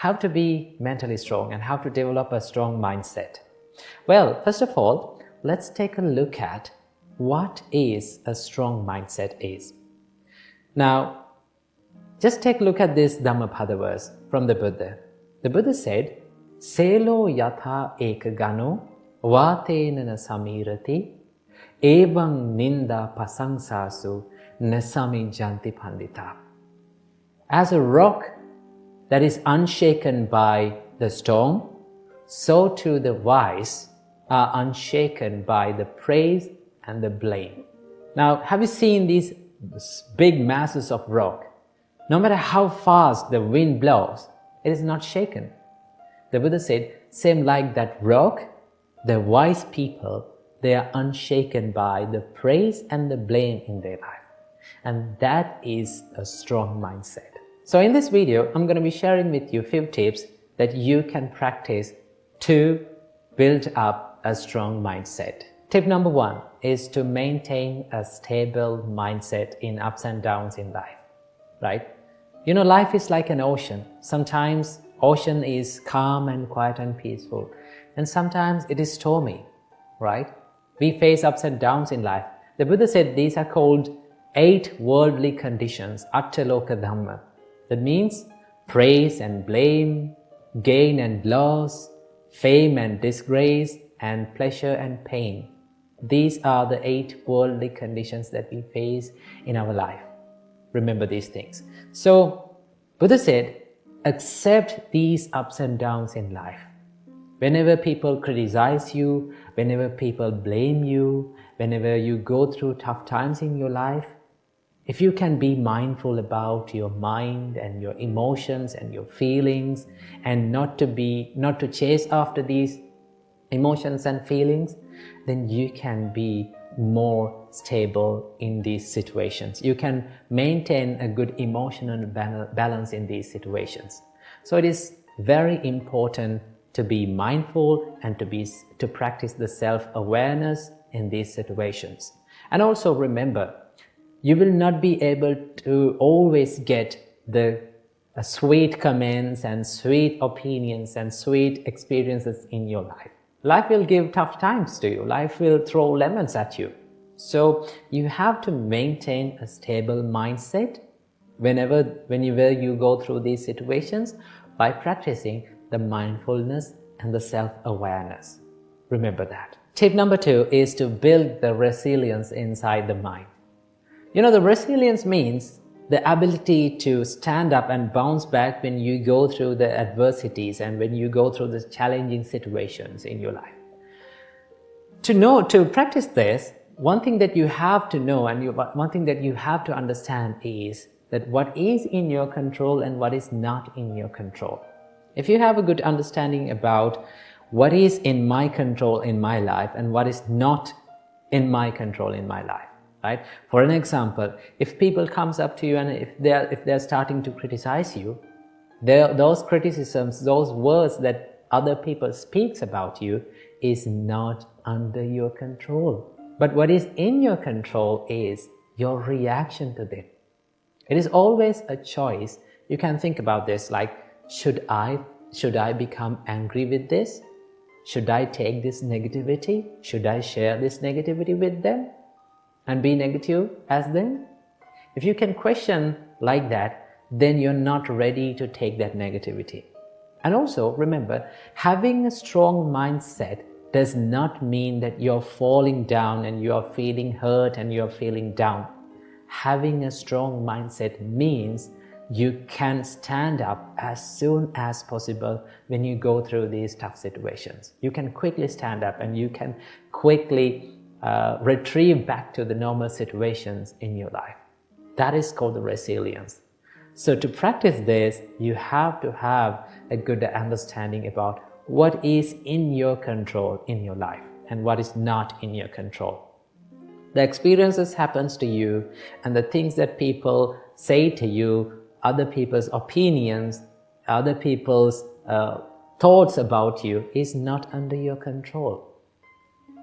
how to be mentally strong and how to develop a strong mindset. Well, first of all, let's take a look at what is a strong mindset is. Now, just take a look at this Dhammapada verse from the Buddha. The Buddha said, Selo yatha ekagano vatenana samirati evang ninda pasangsasu nasami janti pandita. As a rock that is unshaken by the storm, so too the wise are unshaken by the praise and the blame. Now, have you seen these big masses of rock? No matter how fast the wind blows, it is not shaken. The Buddha said, same like that rock, the wise people, they are unshaken by the praise and the blame in their life. And that is a strong mindset. So in this video, I'm going to be sharing with you a few tips that you can practice to build up a strong mindset. Tip number 1 is to maintain a stable mindset in ups and downs in life, right? You know, life is like an ocean. Sometimes ocean is calm and quiet and peaceful, and sometimes it is stormy, right? We face ups and downs in life. The Buddha said these are called 8 worldly conditions, attaloka dhamma. That means praise and blame, gain and loss, fame and disgrace, and pleasure and pain. These are the 8 worldly conditions that we face in our life. Remember these things. So, Buddha said, accept these ups and downs in life. Whenever people criticize you, whenever people blame you, whenever you go through tough times in your life, if you can be mindful about your mind and your emotions and your feelings, and not to chase after these emotions and feelings, then you can be more stable in these situations. You can maintain a good emotional balance in these situations. So it is very important to be mindful and to practice the self-awareness in these situations. And also remember, you will not be able to always get the sweet comments and sweet opinions and sweet experiences in your life. Life will give tough times to you. Life will throw lemons at you. So you have to maintain a stable mindset whenever you go through these situations by practicing the mindfulness and the self-awareness. Remember that. Tip number 2 is to build the resilience inside the mind. You know, the resilience means the ability to stand up and bounce back when you go through the adversities and when you go through the challenging situations in your life. To practice this, one thing that you have to know and one thing that you have to understand is that what is in your control and what is not in your control. If you have a good understanding about what is in my control in my life and what is not in my control in my life, right? For an example, if people comes up to you and if they're starting to criticize you, those criticisms, those words that other people speaks about you is not under your control. But what is in your control is your reaction to them. It is always a choice. You can think about this like, should I become angry with this? Should I take this negativity? Should I share this negativity with them and be negative as them? If you can question like that, then you're not ready to take that negativity. And also remember, having a strong mindset does not mean that you're falling down and you're feeling hurt and you're feeling down. Having a strong mindset means you can stand up as soon as possible when you go through these tough situations. You can quickly stand up and you can quickly retrieve back to the normal situations in your life. That is called the resilience. So to practice this, you have to have a good understanding about what is in your control in your life and what is not in your control. The experiences happens to you and the things that people say to you, other people's opinions, other people's thoughts about you is not under your control.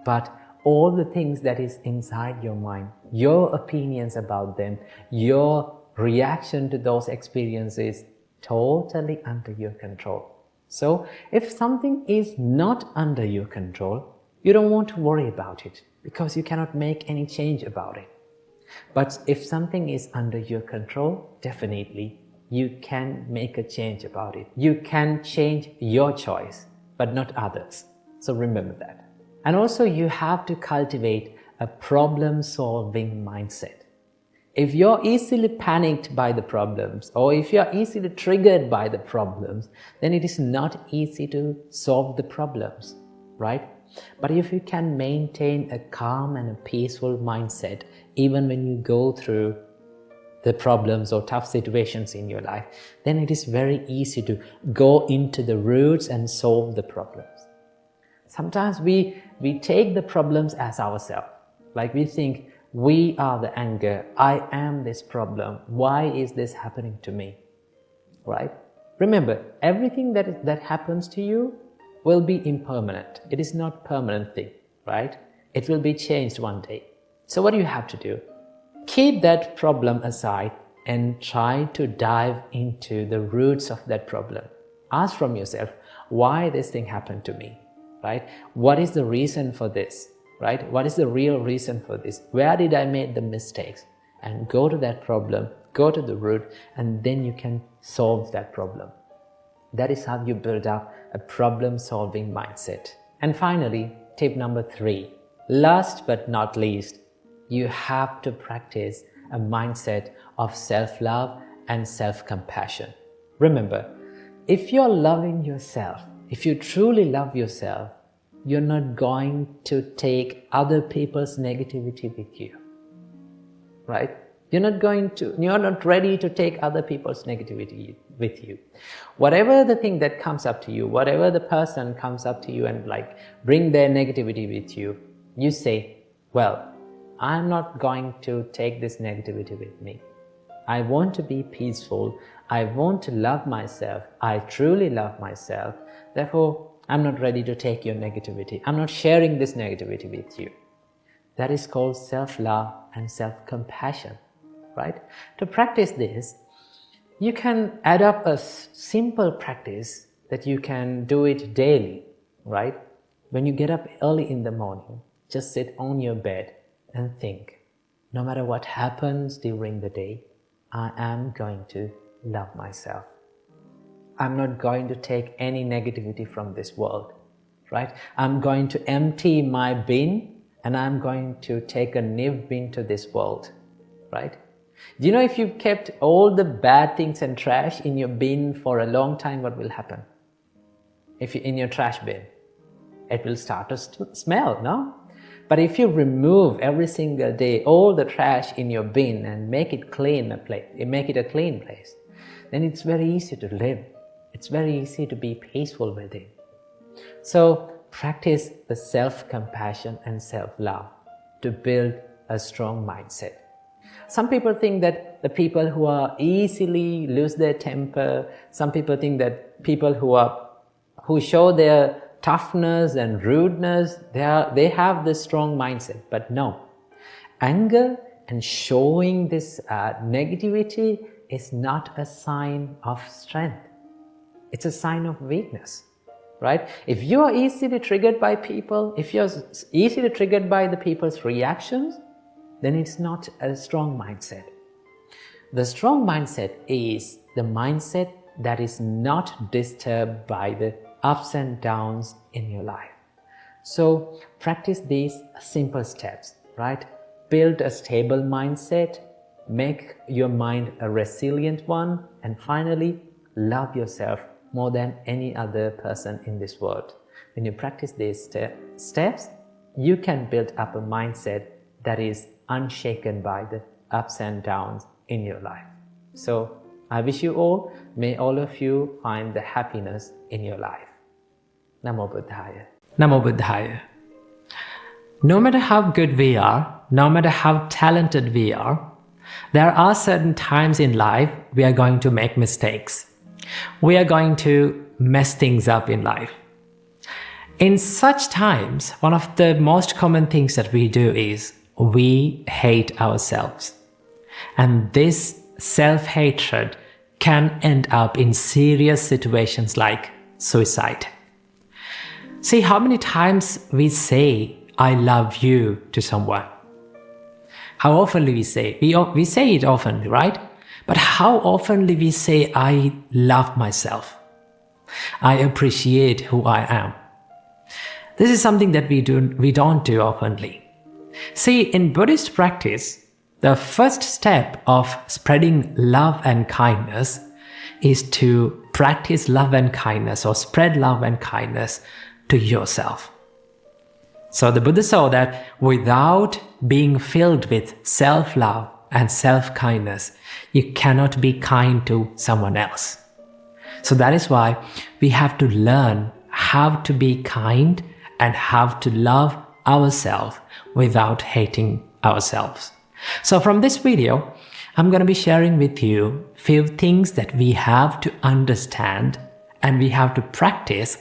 But all the things that is inside your mind, your opinions about them, your reaction to those experiences totally under your control. So if something is not under your control, you don't want to worry about it because you cannot make any change about it. But if something is under your control, definitely you can make a change about it. You can change your choice, but not others. So remember that. And also you have to cultivate a problem-solving mindset. If you're easily panicked by the problems, or if you're easily triggered by the problems, then it is not easy to solve the problems, right? But if you can maintain a calm and a peaceful mindset, even when you go through the problems or tough situations in your life, then it is very easy to go into the roots and solve the problems. Sometimes we take the problems as ourselves. Like we think, we are the anger, I am this problem, why is this happening to me? Right? Remember, everything that happens to you will be impermanent. It is not permanent thing, right? It will be changed one day. So what do you have to do? Keep that problem aside and try to dive into the roots of that problem. Ask from yourself, why this thing happened to me, right? What is the reason for this? Right? What is the real reason for this? Where did I make the mistakes? And go to that problem, go to the root, and then you can solve that problem. That is how you build up a problem-solving mindset. And finally, tip number 3. Last but not least, you have to practice a mindset of self-love and self-compassion. Remember, if you're loving yourself, if you truly love yourself, you're not going to take other people's negativity with you, right? You're not ready to take other people's negativity with you. Whatever the thing that comes up to you, whatever the person comes up to you and bring their negativity with you, you say, well, I'm not going to take this negativity with me. I want to be peaceful. I want to love myself. I truly love myself. Therefore, I'm not ready to take your negativity. I'm not sharing this negativity with you. That is called self-love and self-compassion, right? To practice this, you can add up a simple practice that you can do it daily, right? When you get up early in the morning, just sit on your bed and think, no matter what happens during the day, I am going to love myself. I'm not going to take any negativity from this world, right? I'm going to empty my bin and I'm going to take a new bin to this world, right? Do you know if you kept all the bad things and trash in your bin for a long time, what will happen? If you're in your trash bin, it will start to smell, no? But if you remove every single day all the trash in your bin and make it a clean place, then it's very easy to live. It's very easy to be peaceful within. So practice the self-compassion and self-love to build a strong mindset. Some people think that the people who are easily lose their temper, some people think that people who show their toughness and rudeness, they have this strong mindset. But no, anger and showing this negativity is not a sign of strength. It's a sign of weakness, right? If you are easily triggered by people, if you're easily triggered by the people's reactions, then it's not a strong mindset. The strong mindset is the mindset that is not disturbed by the ups and downs in your life. So practice these simple steps, right? Build a stable mindset, make your mind a resilient one, and finally, love yourself more than any other person in this world. When you practice these steps, you can build up a mindset that is unshaken by the ups and downs in your life. So I wish you all, may all of you find the happiness in your life. Namo Buddhaya. Namo Buddhaya. No matter how good we are, no matter how talented we are, there are certain times in life we are going to make mistakes. We are going to mess things up in life. In such times, one of the most common things that we do is we hate ourselves. And this self-hatred can end up in serious situations like suicide. See how many times we say, I love you to someone. How often we say? We say it often, right? But how often we say, I love myself. I appreciate who I am. This is something that we don't do openly. See, in Buddhist practice, the first step of spreading love and kindness is to practice love and kindness or spread love and kindness to yourself. So the Buddha saw that without being filled with self-love and self-kindness, you cannot be kind to someone else. So that is why we have to learn how to be kind and how to love ourselves without hating ourselves. So from this video, I'm going to be sharing with you few things that we have to understand and we have to practice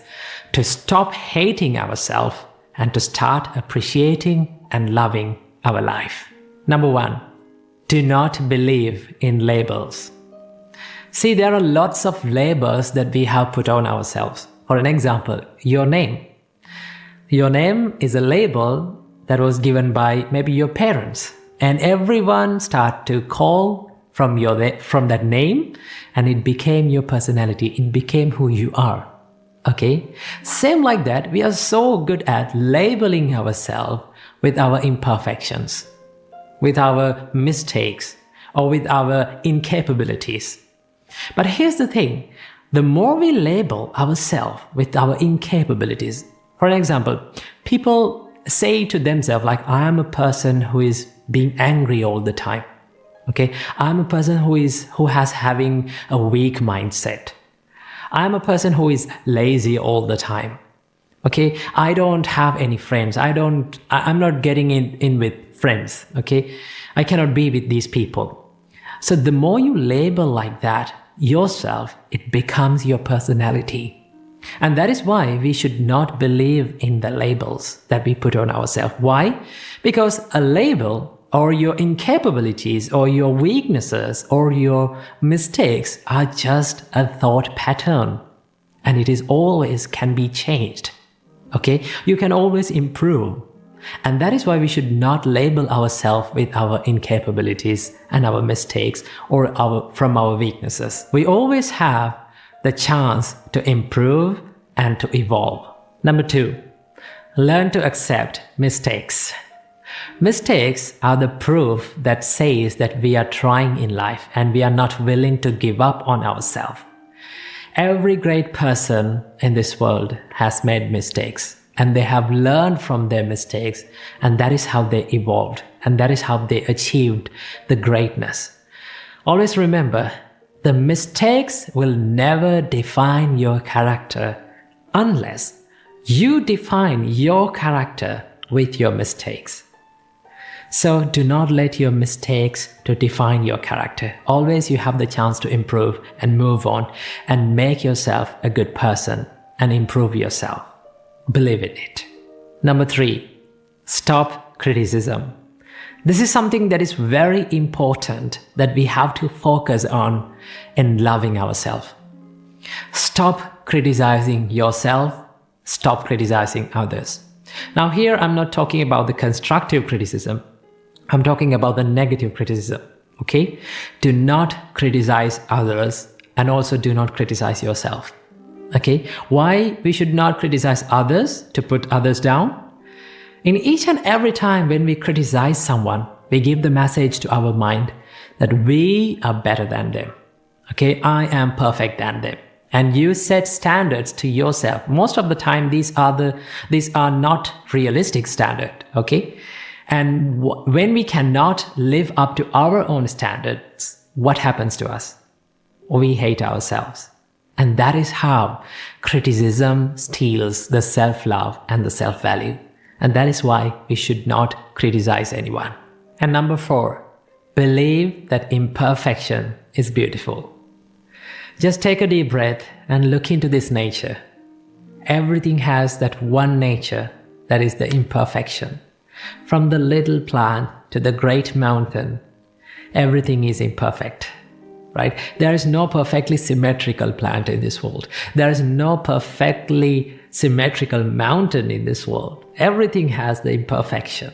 to stop hating ourselves and to start appreciating and loving our life. Number 1, do not believe in labels. See, there are lots of labels that we have put on ourselves. For an example, your name. Your name is a label that was given by maybe your parents, and everyone started to call from that name, and it became your personality. It became who you are. Okay? Same like that, we are so good at labeling ourselves with our imperfections, with our mistakes, or with our incapabilities. But here's the thing, the more we label ourselves with our incapabilities, for example, people say to themselves like, I am a person who is being angry all the time. Okay, I'm a person who has having a weak mindset. I'm a person who is lazy all the time. Okay, I don't have any friends. I'm not getting in with friends. Okay, I cannot be with these people. So the more you label like that yourself, it becomes your personality. And that is why we should not believe in the labels that we put on ourselves. Why? Because a label or your incapabilities or your weaknesses or your mistakes are just a thought pattern. And it is always can be changed. Okay? You can always improve. And that is why we should not label ourselves with our incapabilities and our mistakes or from our weaknesses. We always have the chance to improve and to evolve. Number 2, learn to accept mistakes. Mistakes are the proof that says that we are trying in life and we are not willing to give up on ourselves. Every great person in this world has made mistakes and they have learned from their mistakes, and that is how they evolved and that is how they achieved the greatness. Always remember, the mistakes will never define your character unless you define your character with your mistakes. So do not let your mistakes to define your character. Always you have the chance to improve and move on and make yourself a good person and improve yourself. Believe in it. Number 3, stop criticism. This is something that is very important that we have to focus on in loving ourselves. Stop criticizing yourself. Stop criticizing others. Now here I'm not talking about the constructive criticism. I'm talking about the negative criticism. Okay? Do not criticize others and also do not criticize yourself. Okay? Why we should not criticize others to put others down? In each and every time when we criticize someone, we give the message to our mind that we are better than them. Okay, I am perfect than them. And you set standards to yourself. Most of the time, these are not realistic standards. Okay, and when we cannot live up to our own standards, what happens to us? We hate ourselves. And that is how criticism steals the self-love and the self-value. And that is why we should not criticize anyone. And number 4, believe that imperfection is beautiful. Just take a deep breath and look into this nature. Everything has that one nature that is the imperfection. From the little plant to the great mountain, everything is imperfect. right? There is no perfectly symmetrical plant in this world. There is no perfectly symmetrical mountain in this world. Everything has the imperfection.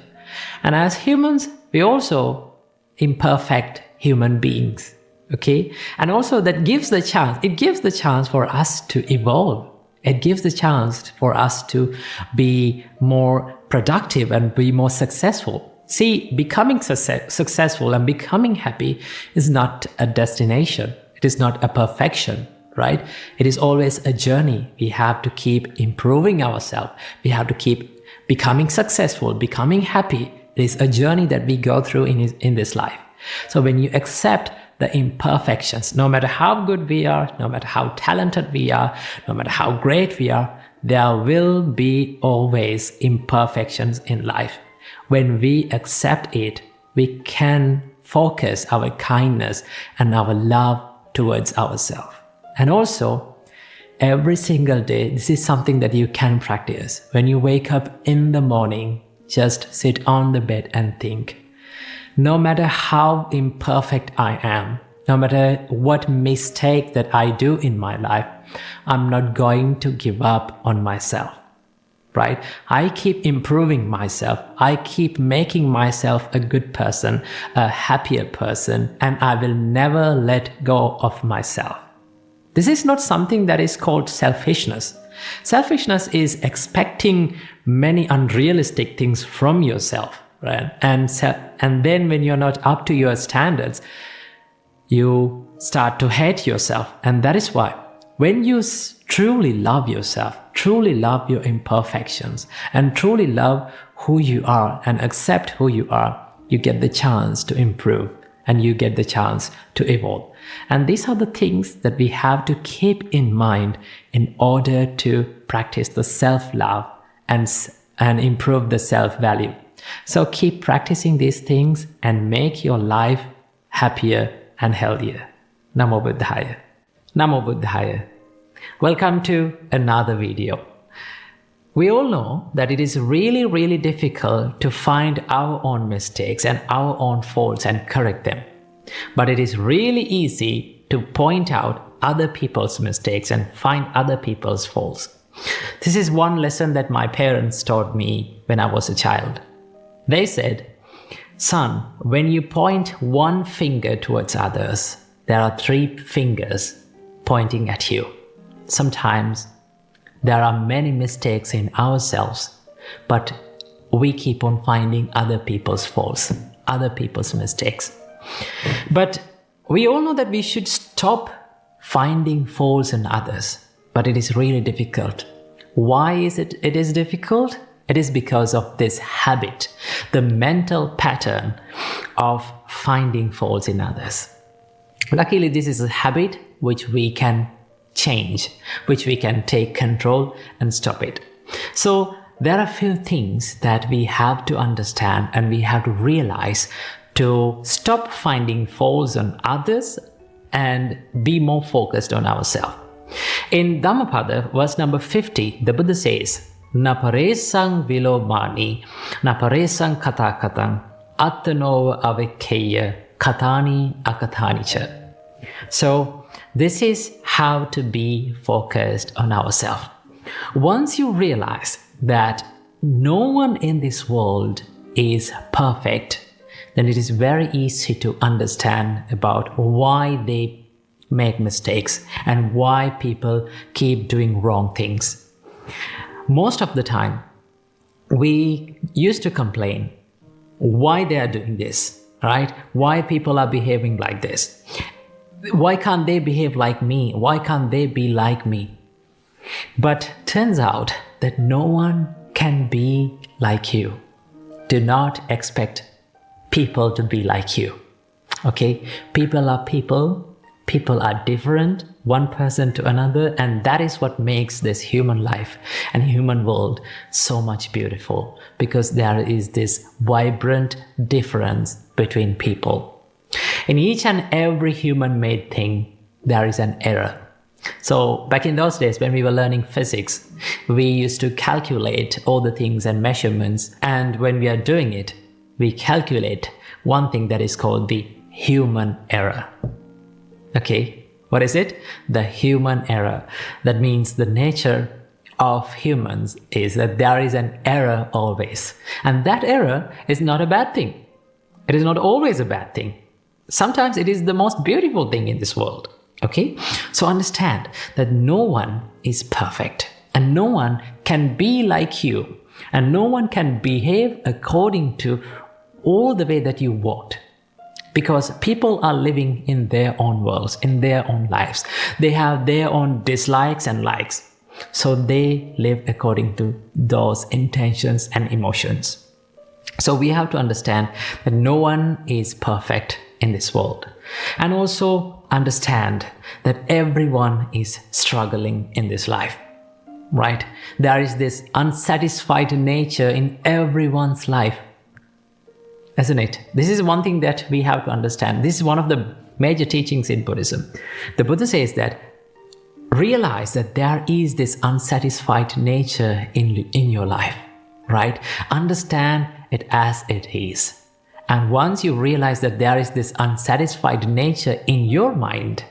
And as humans, we also imperfect human beings, okay? And also that gives the chance, it gives the chance for us to evolve. It gives the chance for us to be more productive and be more successful. See, becoming successful and becoming happy is not a destination. It is not a perfection, right? It is always a journey. We have to keep improving ourselves. We have to keep becoming successful, becoming happy. It is a journey that we go through in this life. So when you accept the imperfections, no matter how good we are, no matter how talented we are, no matter how great we are, there will be always imperfections in life. When we accept it, we can focus our kindness and our love towards ourselves. And also, every single day, this is something that you can practice. When you wake up in the morning, just sit on the bed and think, no matter how imperfect I am, no matter what mistake that I do in my life, I'm not going to give up on myself. Right? I keep improving myself. I keep making myself a good person, a happier person, and I will never let go of myself. This is not something that is called selfishness. Selfishness is expecting many unrealistic things from yourself, right? And then when you're not up to your standards, you start to hate yourself. And that is why when you truly love yourself, truly love your imperfections, and truly love who you are and accept who you are, you get the chance to improve and you get the chance to evolve. And these are the things that we have to keep in mind in order to practice the self-love and improve the self-value. So keep practicing these things and make your life happier and healthier. Namo Buddhaya. Namo Buddhaya. Welcome to another video. We all know that it is really, really difficult to find our own mistakes and our own faults and correct them. But it is really easy to point out other people's mistakes and find other people's faults. This is one lesson that my parents taught me when I was a child. They said, "Son, when you point one finger towards others, there are 3 fingers pointing at you." Sometimes there are many mistakes in ourselves, but we keep on finding other people's faults, other people's mistakes. But we all know that we should stop finding faults in others, but it is really difficult. Why is it difficult? It is because of this habit, the mental pattern of finding faults in others. Luckily, this is a habit which we can change, which we can take control and stop it. So there are a few things that we have to understand and we have to realize to stop finding faults on others and be more focused on ourselves. In Dhammapada, verse number 50, the Buddha says, "Na paresang vilomani, na paresang katakatang, attanova avekkeya, katani akathanicha." So this is how to be focused on ourselves. Once you realize that no one in this world is perfect, then it is very easy to understand about why they make mistakes and why people keep doing wrong things. Most of the time, we used to complain why they are doing this, right? Why people are behaving like this. Why can't they behave like me? Why can't they be like me? But turns out that no one can be like you. Do not expect people to be like you. Okay? People are people. People are different, one person to another, and that is what makes this human life and human world so much beautiful, because there is this vibrant difference between people. In each and every human-made thing, there is an error. So back in those days when we were learning physics, we used to calculate all the things and measurements, and when we are doing it, we calculate one thing that is called the human error. Okay, what is it? The human error. That means the nature of humans is that there is an error always. And that error is not a bad thing. It is not always a bad thing. Sometimes it is the most beautiful thing in this world. Okay? So understand that no one is perfect and no one can be like you and no one can behave according to all the way that you want. Because people are living in their own worlds, in their own lives. They have their own dislikes and likes. So they live according to those intentions and emotions. So we have to understand that no one is perfect in this world. And also understand that everyone is struggling in this life. Right? There is this unsatisfied nature in everyone's life. Isn't it? This is one thing that we have to understand. This is one of the major teachings in Buddhism. The Buddha says that realize that there is this unsatisfied nature in your life, right? Understand it as it is. And once you realize that there is this unsatisfied nature in your mind,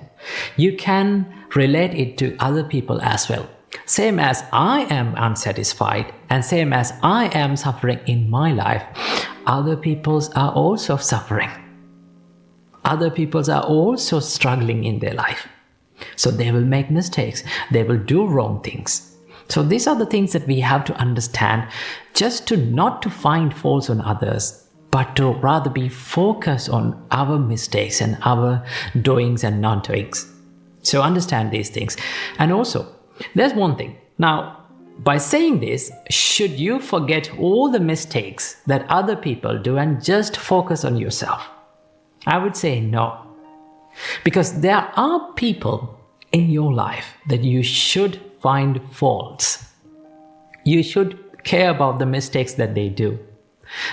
you can relate it to other people as well. Same as I am unsatisfied and same as I am suffering in my life, other peoples are also suffering. Other peoples are also struggling in their life. So they will make mistakes. They will do wrong things. So these are the things that we have to understand, just to not to find faults on others, but to rather be focused on our mistakes and our doings and non-doings. So understand these things. And also, there's one thing. Now, by saying this, should you forget all the mistakes that other people do and just focus on yourself? I would say no. Because there are people in your life that you should find faults. You should care about the mistakes that they do.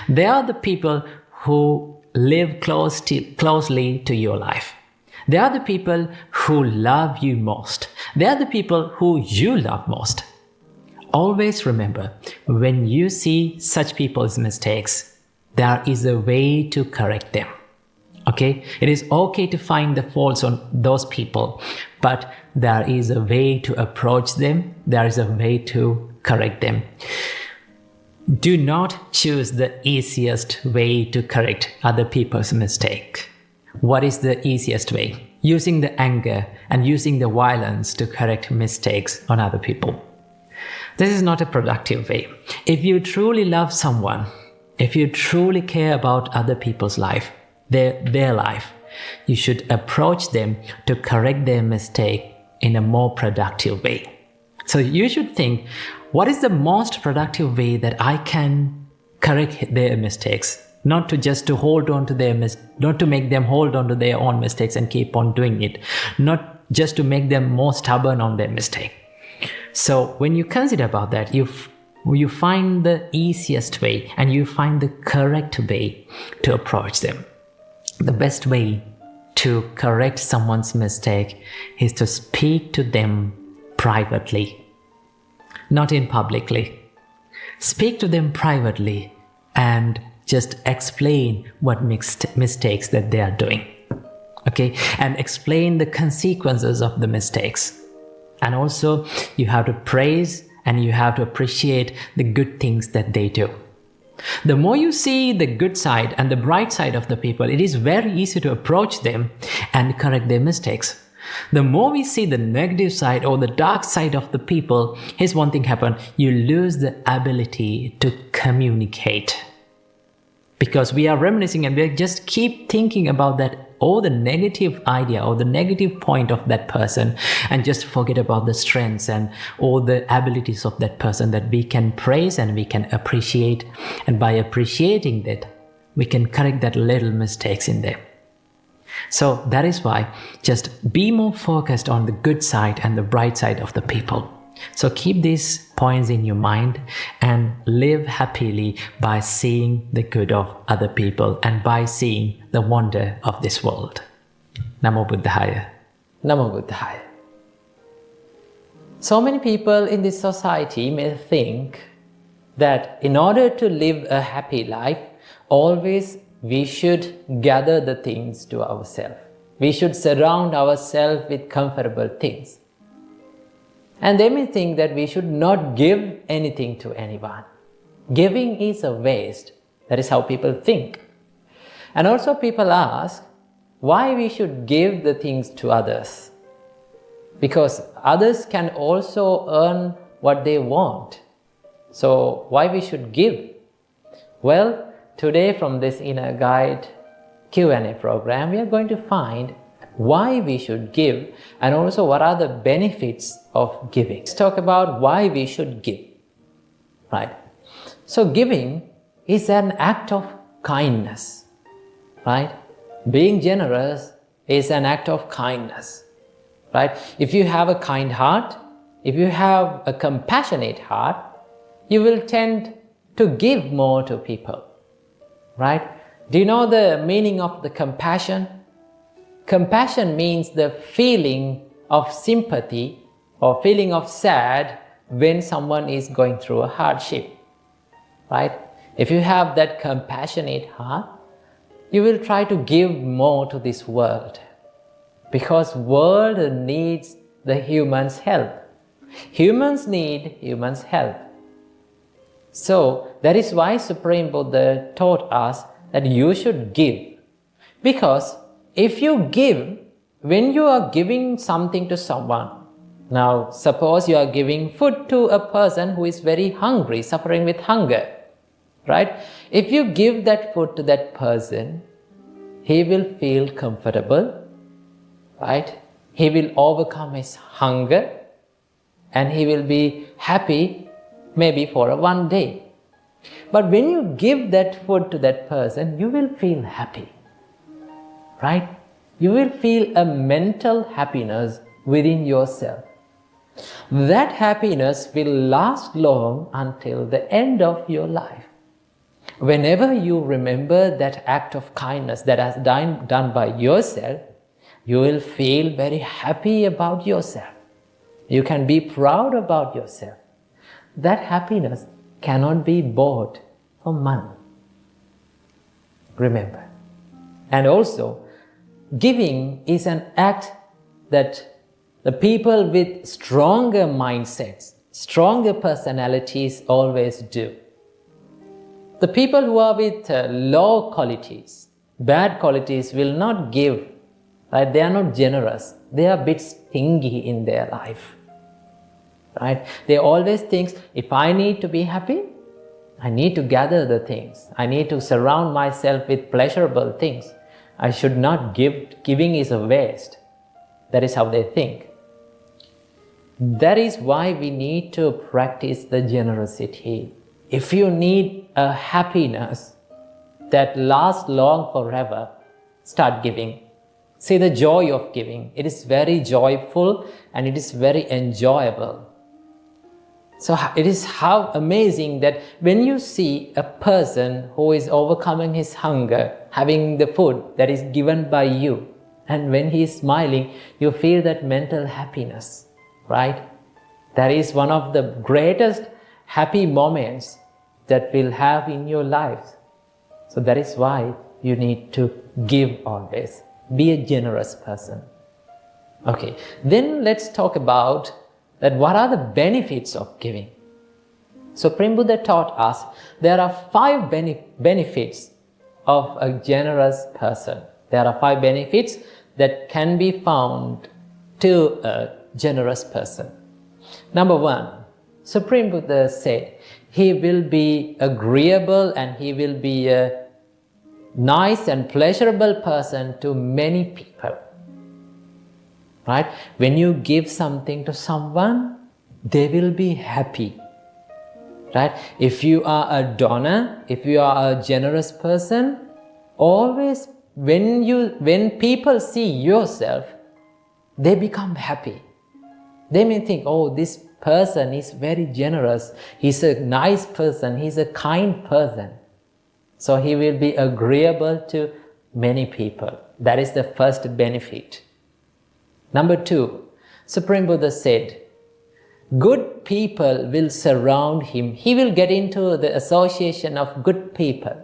They are the people who live closely to your life. They are the people who love you most. They are the people who you love most. Always remember, when you see such people's mistakes, there is a way to correct them. Okay? It is okay to find the faults on those people, but there is a way to approach them. There is a way to correct them. Do not choose the easiest way to correct other people's mistake. What is the easiest way? Using the anger and using the violence to correct mistakes on other people. This is not a productive way. If you truly love someone, if you truly care about other people's life, their life, you should approach them to correct their mistake in a more productive way. So you should think, what is the most productive way that I can correct their mistakes? Not to hold on to not to make them hold on to their own mistakes and keep on doing it. Not just to make them more stubborn on their mistake. So when you consider about that, you find the easiest way and you find the correct way to approach them. The best way to correct someone's mistake is to speak to them privately, not in publicly. Speak to them privately and just explain what mistakes that they are doing. Okay? And explain the consequences of the mistakes. And also, you have to praise and you have to appreciate the good things that they do. The more you see the good side and the bright side of the people, it is very easy to approach them and correct their mistakes. The more we see the negative side or the dark side of the people, here's one thing happen: you lose the ability to communicate. Because we are reminiscing and we just keep thinking about that, or the negative idea or the negative point of that person, and just forget about the strengths and all the abilities of that person that we can praise and we can appreciate. And by appreciating that, we can correct that little mistakes in there. So that is why just be more focused on the good side and the bright side of the people. So keep these points in your mind and live happily by seeing the good of other people and by seeing the wonder of this world. Namo Buddhaya. Namo Buddhaya. So many people in this society may think that in order to live a happy life, always we should gather the things to ourselves. We should surround ourselves with comfortable things. And they may think that we should not give anything to anyone. Giving is a waste. That is how people think. And also people ask why we should give the things to others. Because others can also earn what they want. So why we should give? Well, today from this Inner Guide Q&A program, we are going to find why we should give and also what are the benefits of giving. Let's talk about why we should give. Right? So giving is an act of kindness. Right? Being generous is an act of kindness. Right? If you have a kind heart, if you have a compassionate heart, you will tend to give more to people. Right? Do you know the meaning of the compassion? Compassion means the feeling of sympathy or feeling of sad when someone is going through a hardship. Right? If you have that compassionate heart, you will try to give more to this world. Because world needs the humans' help. Humans need humans' help. So that is why Supreme Buddha taught us that you should give. Because if you give, when you are giving something to someone, now suppose you are giving food to a person who is very hungry, suffering with hunger, right? If you give that food to that person, he will feel comfortable, right? He will overcome his hunger and he will be happy maybe for one day. But when you give that food to that person, you will feel happy, right? You will feel a mental happiness within yourself. That happiness will last long until the end of your life. Whenever you remember that act of kindness that has done by yourself, you will feel very happy about yourself. You can be proud about yourself. That happiness cannot be bought for money. Remember. And also, giving is an act that the people with stronger mindsets, stronger personalities always do. The people who are with low qualities, bad qualities will not give, right? They are not generous. They are a bit stingy in their life. Right? They always think, if I need to be happy, I need to gather the things. I need to surround myself with pleasurable things. I should not give. Giving is a waste. That is how they think. That is why we need to practice the generosity. If you need a happiness that lasts long forever, start giving. See the joy of giving. It is very joyful and it is very enjoyable. So it is how amazing that when you see a person who is overcoming his hunger, having the food that is given by you, and when he is smiling, you feel that mental happiness, right? That is one of the greatest happy moments that we'll have in your lives. So that is why you need to give always. Be a generous person. Okay, then let's talk about that what are the benefits of giving. Supreme Buddha taught us there are 5 benefits of a generous person. There are 5 benefits that can be found to a generous person. Number 1, Supreme Buddha said, he will be agreeable and he will be a nice and pleasurable person to many people. Right? When you give something to someone, they will be happy. Right? If you are a donor, if you are a generous person, always when people see yourself, they become happy. They may think, oh, this person is very generous. He's a nice person. He's a kind person. So he will be agreeable to many people. That is the first benefit. Number 2, Supreme Buddha said, good people will surround him. He will get into the association of good people.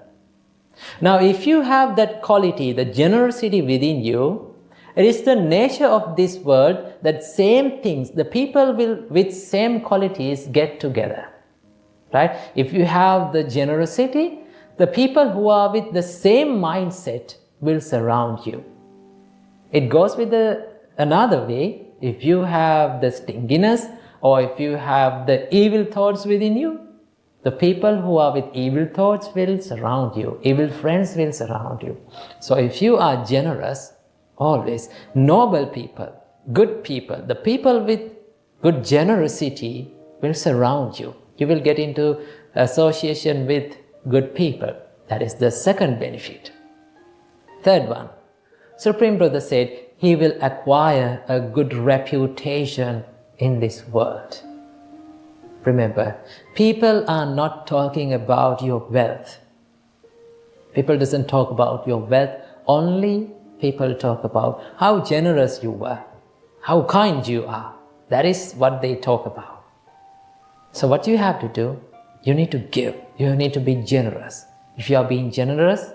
Now, if you have that quality, the generosity within you, It is the nature of this world that same things, the people will with same qualities get together. Right? If you have the generosity, the people who are with the same mindset will surround you. It goes with another way. If you have the stinginess or if you have the evil thoughts within you, the people who are with evil thoughts will surround you. Evil friends will surround you. So if you are generous, always, noble people, good people, the people with good generosity will surround you. You will get into association with good people. That is the second benefit. Third one, Supreme Buddha said, he will acquire a good reputation in this world. Remember, people are not talking about your wealth. People doesn't talk about your wealth. Only people talk about how generous you were, how kind you are. That is what they talk about. So what you have to do, you need to give. You need to be generous. If you are being generous,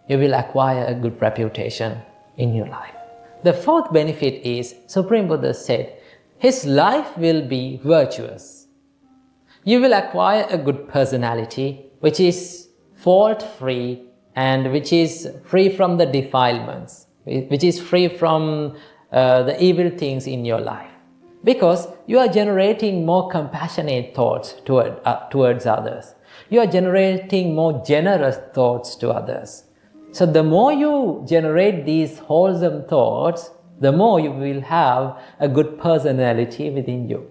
you will acquire a good reputation in your life. The fourth benefit is, Supreme Buddha said, his life will be virtuous. You will acquire a good personality which is fault-free and which is free from the defilements, which is free from the evil things in your life. Because you are generating more compassionate thoughts towards others. You are generating more generous thoughts to others. So the more you generate these wholesome thoughts, the more you will have a good personality within you.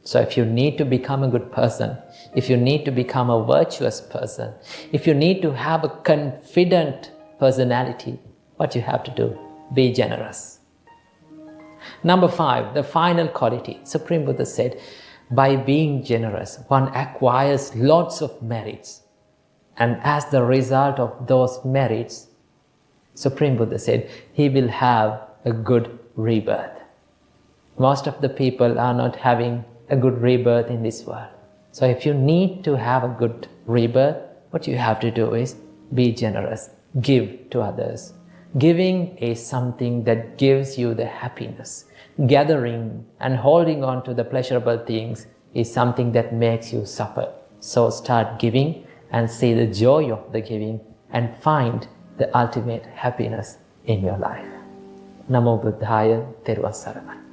So if you need to become a good person, if you need to become a virtuous person, if you need to have a confident personality, what you have to do? Be generous. Number 5, the final quality. Supreme Buddha said, by being generous, one acquires lots of merits. And as the result of those merits, Supreme Buddha said, he will have a good rebirth. Most of the people are not having a good rebirth in this world. So if you need to have a good rebirth, what you have to do is be generous, give to others. Giving is something that gives you the happiness. Gathering and holding on to the pleasurable things is something that makes you suffer. So start giving and see the joy of the giving and find the ultimate happiness in your life. Namo Buddhaya, Theravasaranai.